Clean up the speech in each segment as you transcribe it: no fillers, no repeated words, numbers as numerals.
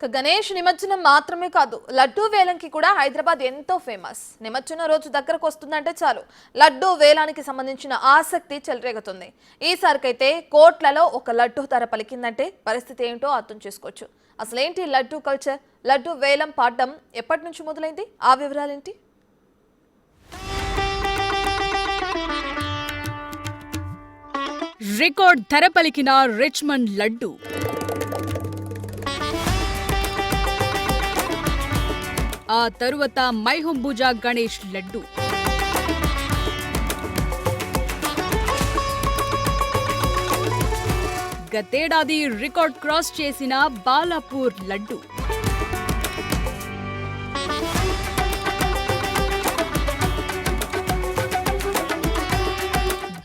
గణేష్ నిమజ్జనం మాత్రమే కాదు, లడ్డూ వేలంకి కూడా హైదరాబాద్ ఎంతో ఫేమస్. నిమజ్జనం రోజు దగ్గరకు వస్తుందంటే చాలు లడ్డూ వేలానికి సంబంధించిన ఆసక్తి చెలరేగుతుంది. ఈసారికైతే కోట్లలో ఒక లడ్డూ ధర పలికిందంటే పరిస్థితి ఏంటో అర్థం చేసుకోవచ్చు. అసలేంటి లడ్డూ కల్చర్? లడ్డూ వేలం పాడడం ఎప్పటి నుంచి మొదలైంది? ఆ వివరాలేంటి? రికార్డ్ ధర పలికిన రిచ్మండ్ లడ్డూ. ఆ తరువాత మైహంబూజా గణేష్ లడ్డు. గతేడాది రికార్డ్ క్రాస్ చేసిన బాలాపూర్ లడ్డు.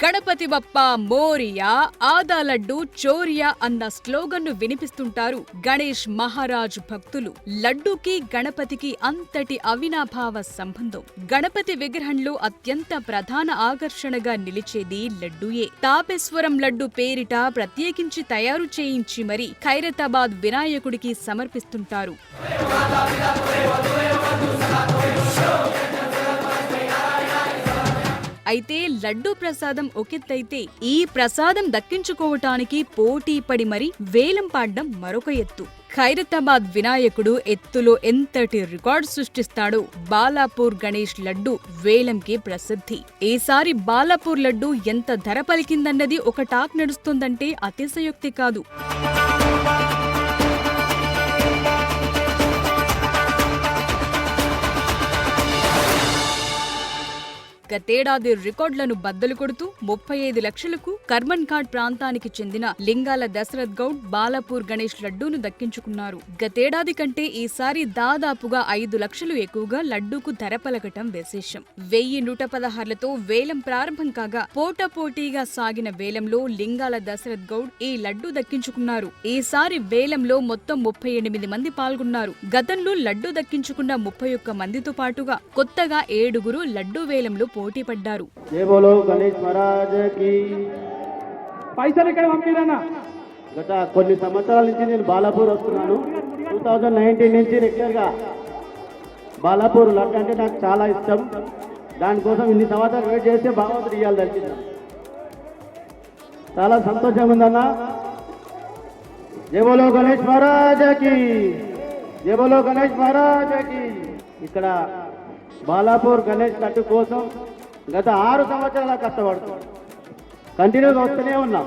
గణపతి బప్ప మోరియా, ఆదా లడ్డు చోరియా అన్న స్లోగన్ను వినిపిస్తుంటారు గణేష్ మహారాజ్ భక్తులు. లడ్డూకి గణపతికి అంతటి అవినాభావ సంబంధం. గణపతి విగ్రహంలో అత్యంత ప్రధాన ఆకర్షణగా నిలిచేది లడ్డూయే. తాపేశ్వరం లడ్డు పేరిట ప్రత్యేకించి తయారు చేయించి మరీ ఖైరతాబాద్ వినాయకుడికి సమర్పిస్తుంటారు. అయితే లడ్డూ ప్రసాదం ఒకెత్తైతే ఈ ప్రసాదం దక్కించుకోవటానికి పోటీ పడి మరి వేలం పాడ్డం మరొక ఎత్తు. ఖైరతాబాద్ వినాయకుడు ఎత్తులో ఎంతటి రికార్డు సృష్టిస్తాడో బాలాపూర్ గణేష్ లడ్డు వేలంకి ప్రసిద్ధి. ఈసారి బాలాపూర్ లడ్డు ఎంత ధర పలికిందన్నది ఒక టాక్ నడుస్తుందంటే అతిశయోక్తి కాదు. గతేడాది రికార్డులను బద్దలు కొడుతూ 35 లక్షలకు కర్మన్ ఘాట్ ప్రాంతానికి చెందిన లింగాల దశరథ్ గౌడ్ బాలాపూర్ గణేష్ లడ్డూను దక్కించుకున్నారు. గతేడాది కంటే ఈసారి దాదాపుగా 5 లక్షలు ఎక్కువగా లడ్డూకు ధర పలకటం విశేషం. 1116లతో వేలం ప్రారంభం కాగా పోటాపోటీగా సాగిన వేలంలో లింగాల దశరథ్ గౌడ్ ఈ లడ్డూ దక్కించుకున్నారు. ఈసారి వేలంలో మొత్తం 38 మంది పాల్గొన్నారు. గతంలో లడ్డూ దక్కించుకున్న 31 మందితో పాటుగా కొత్తగా 7గురు లడ్డూ వేలంలో పోటీ పడ్డారు. గత కొన్ని సంవత్సరాల నుంచి నేను బాలాపూర్ వస్తున్నాను. 2019 నుంచి రెగ్యులర్గా బాలాపూర్ లడ్డు అంటే నాకు చాలా ఇష్టం. దానికోసం ఇన్ని సంవత్సరాలు వెయిట్ చేస్తే భగవంతుడు ఇవ్వాలి దర్శనం. చాలా సంతోషంగా ఉందన్న. జై బోలో గణేష్ మహారాజకి, జై బోలో గణేష్ మహారాజకి. ఇక్కడ బాలాపూర్ గణేష్ లడ్డు కోసం గత 6 సంవత్సరాల కష్టపడుతున్నాం. కంటిన్యూగా వస్తూనే ఉన్నాం.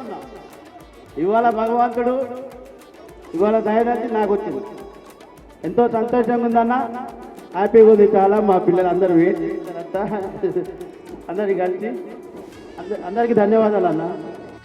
ఇవాళ భగవంతుడు ఇవాళ దయదర్శి నాకు వచ్చింది. ఎంతో సంతోషంగా ఉందన్న. హ్యాపీగా ఉంది చాలా. మా పిల్లలు అందరూ వెయిట్ చేస్తారంతా. అందరికి కలిసి అందరికీ ధన్యవాదాలు అన్న.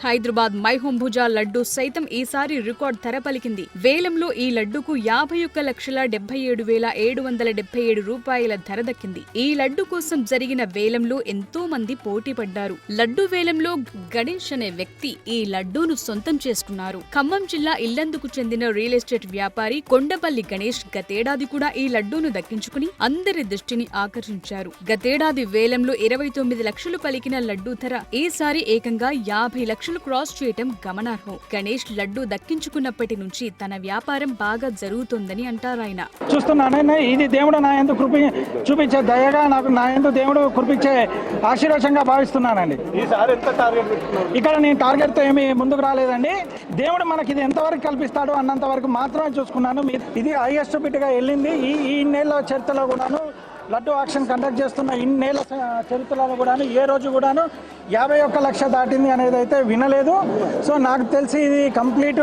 హైదరాబాద్ మైహంబూజా లడ్డు సైతం ఈసారి రికార్డ్ ధర పలికింది. వేలంలో ఈ లడ్డుకు 51,77,777 రూపాయల ధర దక్కింది. ఈ లడ్డు కోసం జరిగిన వేలంలో ఎంతో మంది పోటీ పడ్డారు. లడ్డు వేలంలో గణేష్ అనే వ్యక్తి ఈ లడ్డూను సొంతం చేసుకున్నారు. ఖమ్మం జిల్లా ఇల్లందుకు చెందిన రియల్ ఎస్టేట్ వ్యాపారి కొండపల్లి గణేష్ గతేడాది కూడా ఈ లడ్డూను దక్కించుకుని అందరి దృష్టిని ఆకర్షించారు. గతేడాది వేలంలో 29 లక్షలు పలికిన లడ్డూ ధర ఈసారి ఏకంగా 50 లక్షలు క్రాస్ చేయటం గమనార్హం. గణేష్ లడ్డు దక్కించుకున్నప్పటి నుంచి తన వ్యాపారం బాగా జరుగుతోందని అంటారాయన. చూస్తున్నాను, ఇది దేవుడు నా యందు చూపించే దయగా, నాకు నా యందు దేవుడు కురిపించే ఆశీర్వాదంగా భావిస్తున్నానండి. ఇక్కడ నేను టార్గెట్ తో ఏమి ముందుకు రాలేదండి. దేవుడు మనకి ఇది ఎంతవరకు కల్పిస్తాడో అన్నంత వరకు మాత్రమే చూసుకున్నాను. ఇది హైయెస్ట్ బిట్ గా వెళ్ళింది. ఈ నెల చరిత్రలో కూడాను లడ్డు ఆక్షన్ కండక్ట్ చేస్తున్న ఇన్నేళ్ల చరిత్రలో కూడాను ఏ రోజు కూడాను 51 లక్ష దాటింది అనేది అయితే వినలేదు. సో నాకు తెలిసి ఇది కంప్లీట్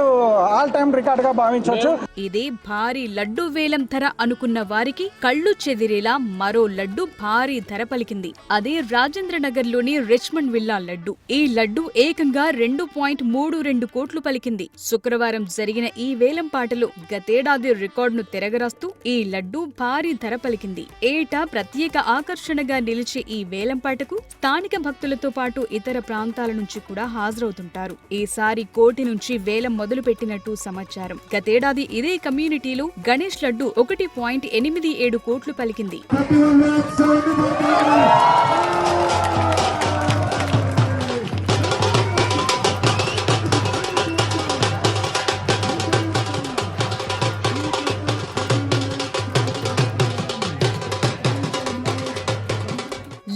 ఆల్ టైమ్ రికార్డ్ గా భావించవచ్చు. ఇది భారీ లడ్డు వేలం ధర అనుకున్న వారికి కళ్ళు చెదిరేలా మరో లడ్డు భారీ ధర పలికింది. అదే రాజేంద్ర నగర్ లోని రిచ్మండ్ విల్లా లడ్డు. ఈ లడ్డు ఏకంగా 2.32 కోట్లు పలికింది. శుక్రవారం జరిగిన ఈ వేలం పాటలో గతేడాది రికార్డును తిరగరాస్తూ ఈ లడ్డు భారీ ధర పలికింది. ఏటా ప్రత్యేక ఆకర్షణగా నిలిచే ఈ వేలంపాటకు స్థానిక భక్తులతో పాటు ఇతర ప్రాంతాల నుంచి కూడా హాజరవుతుంటారు. ఈసారి కోటి నుంచి వేలం మొదలు పెట్టినట్టు సమాచారం. గతేడాది ఇదే కమ్యూనిటీలో గణేష్ లడ్డు 1.87 కోట్లు పలికింది.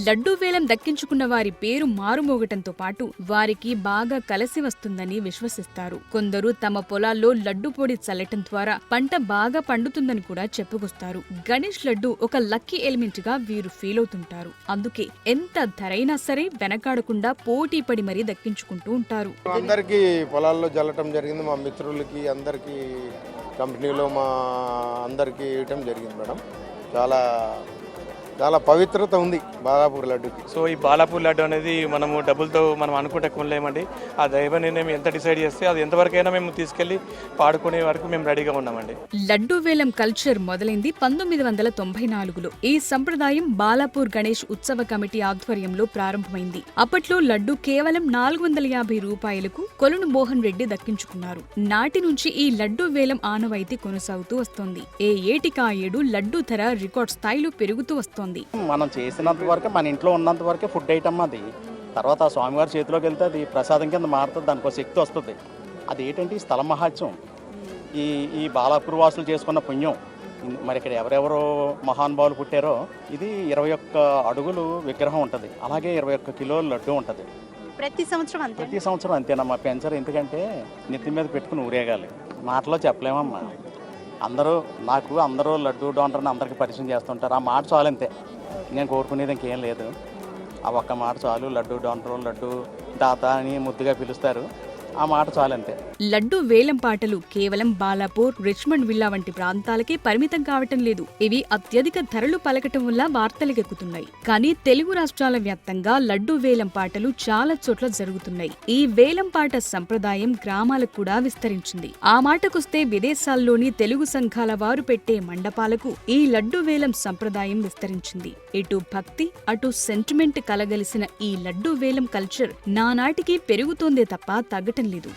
లడ్డూ వేలం దక్కించుకున్న వారి పేరు మారుమోగటంతో పాటు వారికి బాగా కలిసి వస్తుందని విశ్వసిస్తారు. కొందరు తమ పొలాల్లో లడ్డు పొడి చల్లటం ద్వారా పంట బాగా పండుతుందని కూడా చెప్పుకొస్తారు. గణేష్ లడ్డు ఒక లక్కీ ఎలిమెంట్ గా వీరు ఫీల్ అవుతుంటారు. అందుకే ఎంత ధరైనా సరే వెనకాడకుండా పోటీ పడి మరీ దక్కించుకుంటూ ఉంటారు. అందరికీ పొలాల్లో జల్లటం జరిగింది. మా మిత్రులకి అందరికీ కంపెనీలో మా అందరికీ ఇవ్వటం జరిగింది మేడం. చాలా చాలా పవిత్రత ఉంది బాలాపూర్ లడ్డుకి. సో ఈ బాలాపూర్ లడ్డు అనేది మనము డబ్బులతో మనం అనుకుంటే కొనలేమండి. ఆ దైవ నిర్ణయం ఎంత డిసైడ్ చేస్తే అది ఎంతవరకైనా మేము తీసుకెళ్లి పాడుకునే వరకు మేము రెడీగా ఉన్నామండి. లడ్డూ వేలం కల్చర్ మొదలైంది 1994లో. ఈ సంప్రదాయం బాలాపూర్ గణేష్ ఉత్సవ కమిటీ ఆధ్వర్యంలో ప్రారంభమైంది. అప్పట్లో లడ్డు కేవలం 450 రూపాయలకు కొలను మోహన్ రెడ్డి దక్కించుకున్నారు. నాటి నుంచి ఈ లడ్డూ వేలం ఆనవాయితీ కొనసాగుతూ వస్తోంది. ఏ ఏటికా ఏడు లడ్డూ ధర రికార్డ్ స్థాయిలో పెరుగుతూ వస్తోంది. మనం చేసినంత వరకు మన ఇంట్లో ఉన్నంత వరకే ఫుడ్ ఐటమ్ అది. తర్వాత ఆ స్వామివారి చేతిలోకి వెళ్తే అది ప్రసాదం కింద మారుతుంది, దానికి ఒక శక్తి వస్తుంది. అది ఏంటంటే ఈ స్థల మహాత్యం, ఈ బాలాపూర్ వాసులు చేసుకున్న పుణ్యం. మరి ఇక్కడ ఎవరెవరో మహానుభావులు పుట్టారో. ఇది 21 అడుగులు విగ్రహం ఉంటుంది, అలాగే 21 కిలోల లడ్డు ఉంటుంది. ప్రతి సంవత్సరం అంతేనమ్మా పెంచరు. ఎందుకంటే నెత్తి మీద పెట్టుకుని ఊరేగాలి. మాటలో చెప్పలేమమ్మా. అందరూ లడ్డు డోనర్ని అందరికీ పరిచయం చేస్తుంటారు. ఆ మాట చాలు, అంతే. నేను కోరుకునేది ఇంకేం లేదు. ఆ ఒక్క మాట చాలు. లడ్డు డోనర్, లడ్డు దాత అని ముద్దుగా పిలుస్తారు. ఆ మాట చాలంతే. లడ్డూ వేలం పాటలు కేవలం బాలాపూర్, రిచ్మండ్ విల్లా వంటి ప్రాంతాలకే పరిమితం కావటం లేదు. ఇవి అత్యధిక ధరలు పలకటం వల్ల వార్తలకెక్కుతున్నాయి. కానీ తెలుగు రాష్ట్రాల వ్యాప్తంగా లడ్డూ వేలం పాటలు చాలా చోట్ల జరుగుతున్నాయి. ఈ వేలం పాట సంప్రదాయం గ్రామాలకు కూడా విస్తరించింది. ఆ మాటకొస్తే విదేశాల్లోని తెలుగు సంఘాల వారు పెట్టే మండపాలకు ఈ లడ్డూ వేలం సంప్రదాయం విస్తరించింది. ఇటు భక్తి, అటు సెంటిమెంట్ కలగలిసిన ఈ లడ్డూ వేలం కల్చర్ నానాటికి పెరుగుతోందే తప్ప తగ్గటం లేదు.